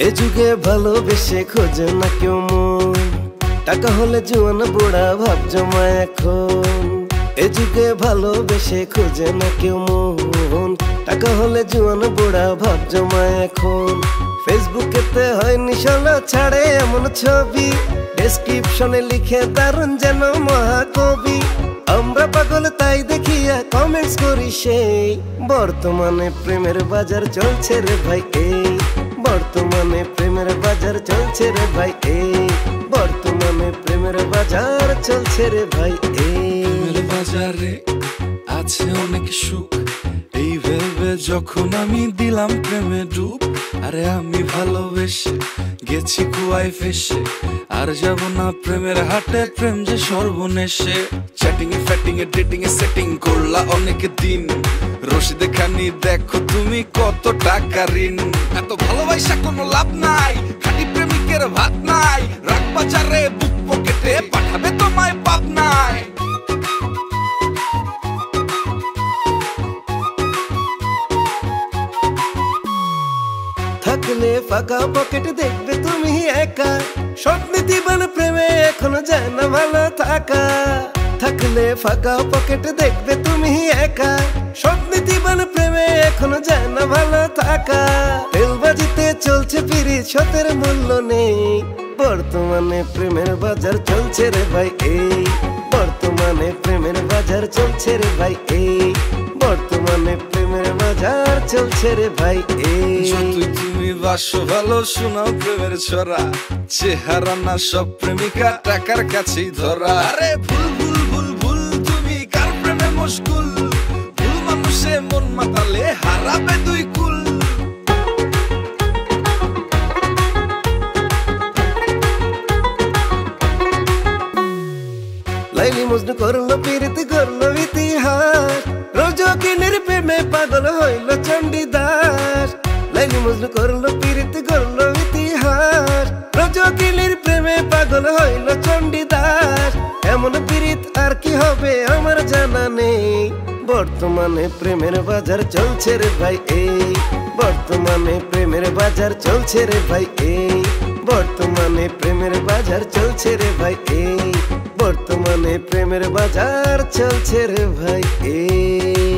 এ যুগে ভালোবেসে খোঁজে না কেউ মন, টাকা হলে জোয়ান বুড়া ভাব জমায় এখন। এ যুগে ভালোবেসে খোঁজে না কেউ মন, টাকা হলে জোয়ান বুড়া ভাব জমায় এখন। ফেসবুকেতে হয় নিশানা ছাড়ে এমন ছবি, ডেসক্রিপশনে লিখে দারুণ যেন মহাকবি। আমরা পাগল তাই দেখিয়া কমেন্টস করি সেই। বর্তমানে প্রেমের বাজার চলছে রে ভাই এই, বর্তমানে প্রেমের বাজার চলছে রে ভাই এই, বর্তমানে প্রেমের বাজার চলছে রে ভাই এই। প্রেমের বাজারে আছে অনেক সুখ, এই ভেবে যখন আমি দিলাম প্রেমে ডুব। আরে আমি ভালোবেসে গেছি কুয়ায় ফেসে, আর যাব না প্রেমের হাটে, প্রেম যে সর্বনেশে। চ্যাটিং এ ফ্যাটিং এ ডেটিং এ সেটিং করলা অনেক দিন, রশিদে খানি দেখো তুমি কত টাকা ঋণ। এত ভালোবাসা কোনো লাভ নাই, খাঁটি প্রেমিকের ভাত নাই, রাখ বাজারে বুক পকেটে পাঠাবে তোমায় পাপ নাই। থাকলে ফাঁকা পকেট দেখবে তুমি একা, স্বপ্নে জীবন প্রেমে এখনো যায় না ভালো থাকা। থাকলে ফাঁকা পকেট দেখবে তুমি একা, স্বপ্নে জীবন প্রেমে এখনো যায় না ভালো থাকা। তেলবাজিতে চলছে পিরিত, সতের মূল্য নেই। বর্তমানে প্রেমের বাজার চলছে রে ভাই এই, বর্তমানে প্রেমের বাজার চলছে রে ভাই এই, বর্তমানে প্রেমের বাজার চলছে রে ভাই এই। যতই তুমি বাসো ভালো শোনাও প্রেমের ছড়া, চেহারা না সব প্রেমিকা টাকার কাছেই ধরা। আরে ভুল ভুল ভুল ভুল তুমি কার প্রেমে মশগুল, ভুল মানুষে মন মাতালে হারাবে দুই কুল। লাইলি মজনু করলো প্রীতি করলো ইতিহাস, রোজকিনীর প্রেমে পাগল হইল চণ্ডীদাস। লাইলি মজনু করলো প্রীতি করলো ইতিহাস, রোজকিনীর প্রেমে পাগল হইল চণ্ডীদাস। এমন প্রীত আর কি হবে আমার জানা নেই। বর্তমানে প্রেমের বাজার চলছে রে ভাই এই, বর্তমানে প্রেমের বাজার চলছে রে ভাই এই, বর্তমানে প্রেমের বাজার চলছে রে ভাই এই, বর্তমানে প্রেমের বাজার চলছে রে ভাই এই।